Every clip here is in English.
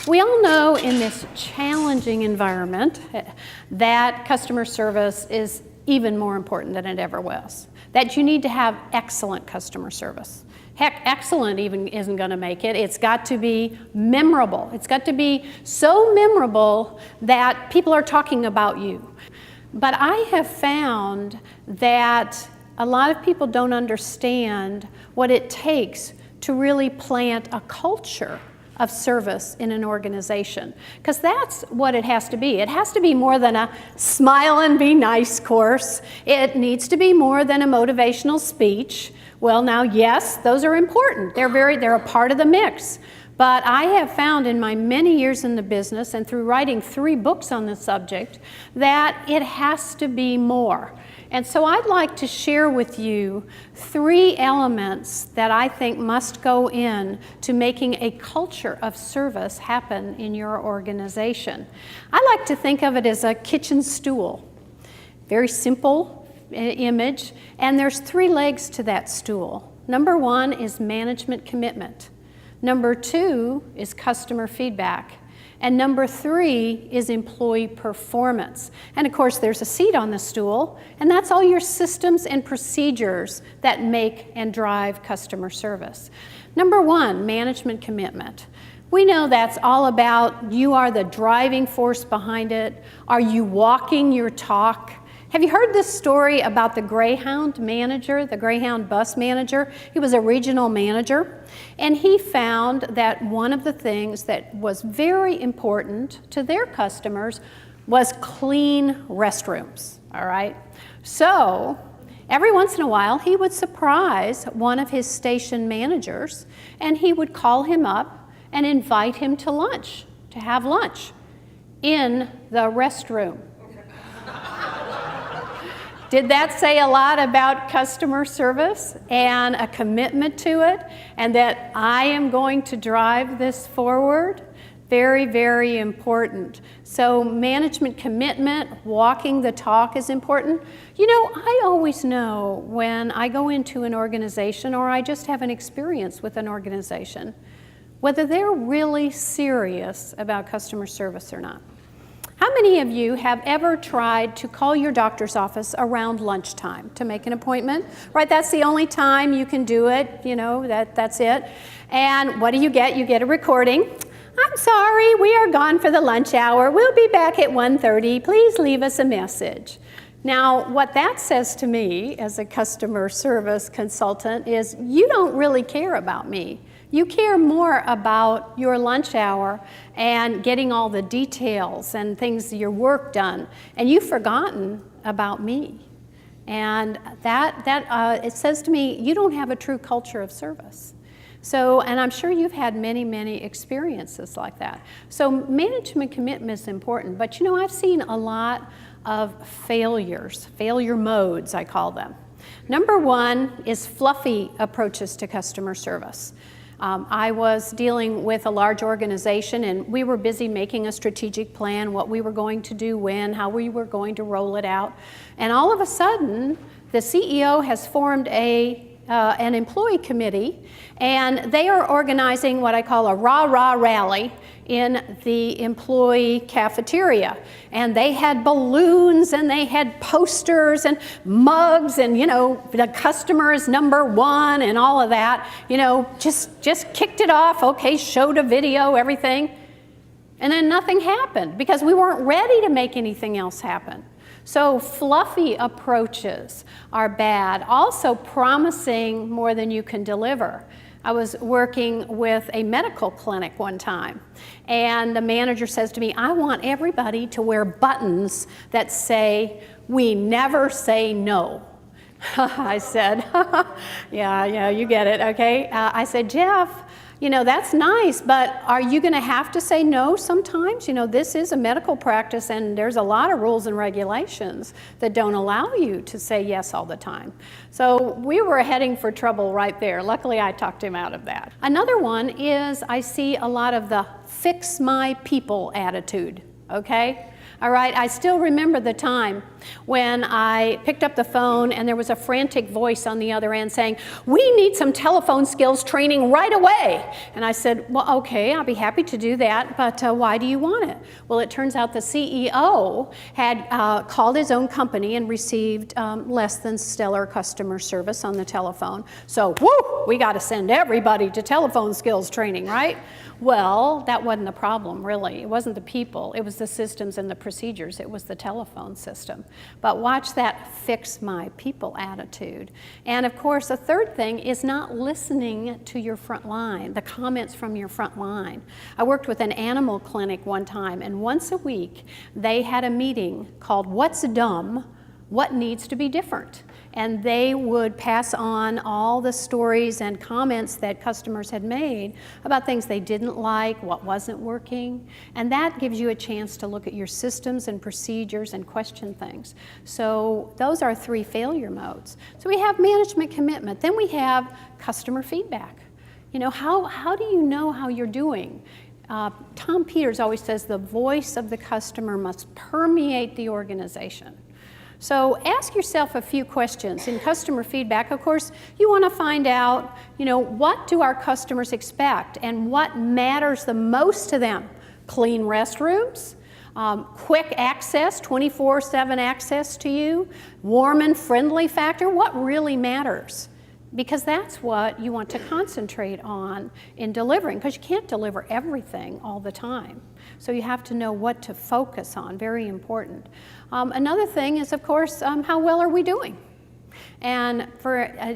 We all know in this challenging environment that customer service is even more important than it ever was. That you need to have excellent customer service. Heck, excellent even isn't going to make it. It's got to be memorable. It's got to be so memorable that people are talking about you. But I have found that a lot of people don't understand what it takes to really plant a culture of service in an organization, because that's what it has to be. It has to be more than a smile and be nice course. It needs to be more than a motivational speech. Well, now, yes, those are important. They're a part of the mix. But I have found in my many years in the business and through writing 3 books on the subject that it has to be more. And so I'd like to share with you 3 elements that I think must go in to making a culture of service happen in your organization. I like to think of it as a kitchen stool. Very simple image, and there's 3 legs to that stool. Number 1 is management commitment. Number 2 is customer feedback. And number 3 is employee performance. And of course, there's a seat on the stool, and that's all your systems and procedures that make and drive customer service. Number 1, management commitment. We know that's all about you are the driving force behind it. Are you walking your talk? Have you heard this story about the Greyhound manager, the Greyhound bus manager? He was a regional manager, and he found that one of the things that was very important to their customers was clean restrooms, all right? So every once in a while, he would surprise one of his station managers, and he would call him up and invite him to lunch, to have lunch in the restroom. Did that say a lot about customer service and a commitment to it, and that I am going to drive this forward? Very, very important. So management commitment, walking the talk is important. You know, I always know when I go into an organization or I just have an experience with an organization, whether they're really serious about customer service or not. How many of you have ever tried to call your doctor's office around lunchtime to make an appointment? Right, that's the only time you can do it, you know, that's it. And what do? You get a recording. I'm sorry, we are gone for the lunch hour. We'll be back at 1:30. Please leave us a message. Now, what that says to me as a customer service consultant is you don't really care about me. You care more about your lunch hour and getting all the details and things, your work done, and you've forgotten about me. And that it says to me, you don't have a true culture of service. So, and I'm sure you've had many, many experiences like that. So management commitment is important, but you know, I've seen a lot of failure modes, I call them. Number 1 is fluffy approaches to customer service. I was dealing with a large organization, and we were busy making a strategic plan, what we were going to do when, how we were going to roll it out. And all of a sudden, the CEO has formed an employee committee, and they are organizing what I call a rah-rah rally in the employee cafeteria. And they had balloons, and they had posters and mugs, and you know, the customer is number 1 and all of that. You know, just kicked it off, okay, showed a video, everything. And then nothing happened because we weren't ready to make anything else happen. So fluffy approaches are bad. Also promising more than you can deliver. I was working with a medical clinic one time, and the manager says to me, I want everybody to wear buttons that say, "We never say no." I said, yeah, you get it, okay? I said, Jeff, you know, that's nice, but are you going to have to say no sometimes? You know, this is a medical practice, and there's a lot of rules and regulations that don't allow you to say yes all the time. So we were heading for trouble right there. Luckily, I talked him out of that. Another one is I see a lot of the fix my people attitude, okay? All right, I still remember the time when I picked up the phone and there was a frantic voice on the other end saying, "We need some telephone skills training right away." And I said, "Well, okay, I'll be happy to do that, but why do you want it?" Well, it turns out the CEO had called his own company and received less than stellar customer service on the telephone. So, whoo, we got to send everybody to telephone skills training, right? Well, that wasn't the problem, really. It wasn't the people. It was the systems and the procedures. It was the telephone system. But watch that fix my people attitude. And of course, the third thing is not listening to your front line, the comments from your front line. I worked with an animal clinic one time, and once a week, they had a meeting called "What's Dumb? What Needs to Be Different?" And they would pass on all the stories and comments that customers had made about things they didn't like, what wasn't working. And that gives you a chance to look at your systems and procedures and question things. So those are 3 failure modes. So we have management commitment. Then we have customer feedback. You know, how do you know how you're doing? Tom Peters always says the voice of the customer must permeate the organization. So ask yourself a few questions. In customer feedback, of course, you want to find out, you know, what do our customers expect and what matters the most to them? Clean restrooms, quick access, 24/7 access to you, warm and friendly factor, what really matters? Because that's what you want to concentrate on in delivering, because you can't deliver everything all the time. So you have to know what to focus on, very important. Another thing is, of course, how well are we doing? And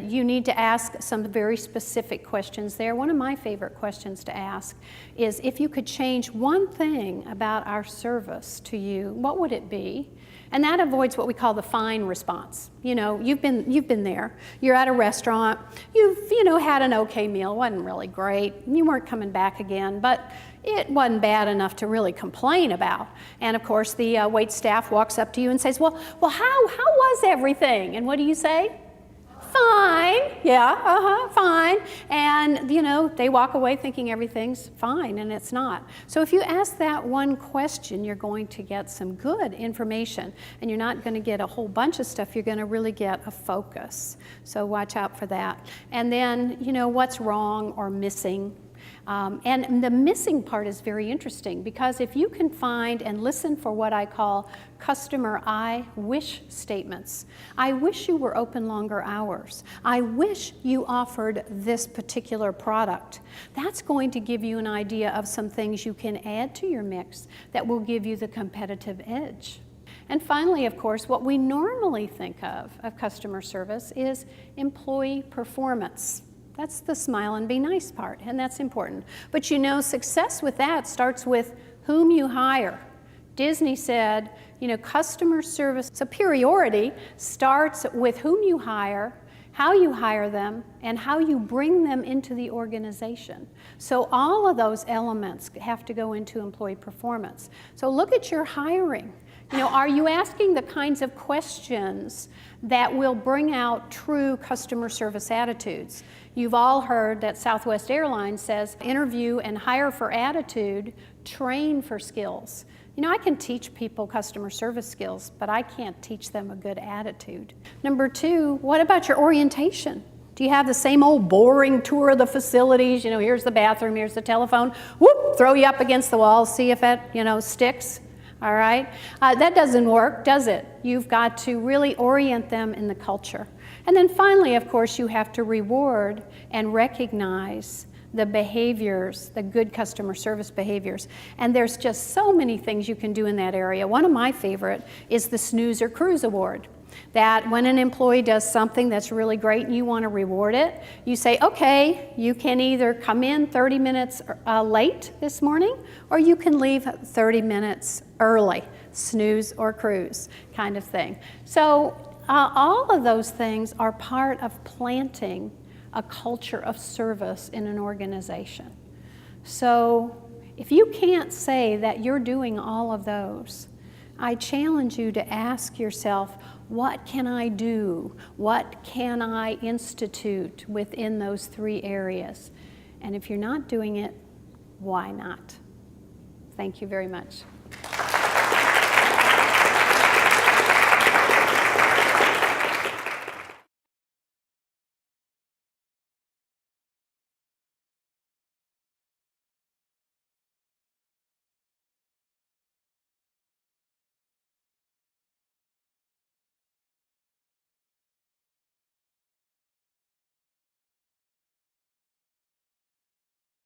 you need to ask some very specific questions there. One of my favorite questions to ask is, if you could change one thing about our service to you, what would it be? And that avoids what we call the fine response. You know, you've been there. You're at a restaurant. You've had an okay meal. It wasn't really great. You weren't coming back again, but it wasn't bad enough to really complain about. And of course, the wait staff walks up to you and says, "Well, how was everything?" And what do you say? "Fine." Yeah, fine. And they walk away thinking everything's fine, and it's not. So if you ask that one question, you're going to get some good information, and you're not going to get a whole bunch of stuff. You're going to really get a focus. So watch out for that. And then, what's wrong or missing. And the missing part is very interesting, because if you can find and listen for what I call customer I wish statements. I wish you were open longer hours. I wish you offered this particular product. That's going to give you an idea of some things you can add to your mix that will give you the competitive edge. And finally, of course, what we normally think of customer service is employee performance. That's the smile and be nice part, and that's important. But success with that starts with whom you hire. Disney said, customer service superiority starts with whom you hire, how you hire them, and how you bring them into the organization. So all of those elements have to go into employee performance. So look at your hiring. Are you asking the kinds of questions that will bring out true customer service attitudes? You've all heard that Southwest Airlines says, interview and hire for attitude, train for skills. I can teach people customer service skills, but I can't teach them a good attitude. Number 2, what about your orientation? Do you have the same old boring tour of the facilities? Here's the bathroom, here's the telephone, whoop, throw you up against the wall, see if it, sticks. All right? That doesn't work, does it? You've got to really orient them in the culture. And then finally, of course, you have to reward and recognize the behaviors, the good customer service behaviors. And there's just so many things you can do in that area. One of my favorite is the Snooze or Cruise Award. That when an employee does something that's really great and you want to reward it, you say, okay, you can either come in 30 minutes late this morning, or you can leave 30 minutes early, snooze or cruise kind of thing. So all of those things are part of planting a culture of service in an organization. So if you can't say that you're doing all of those, I challenge you to ask yourself, what can I do? What can I institute within those 3 areas? And if you're not doing it, why not? Thank you very much.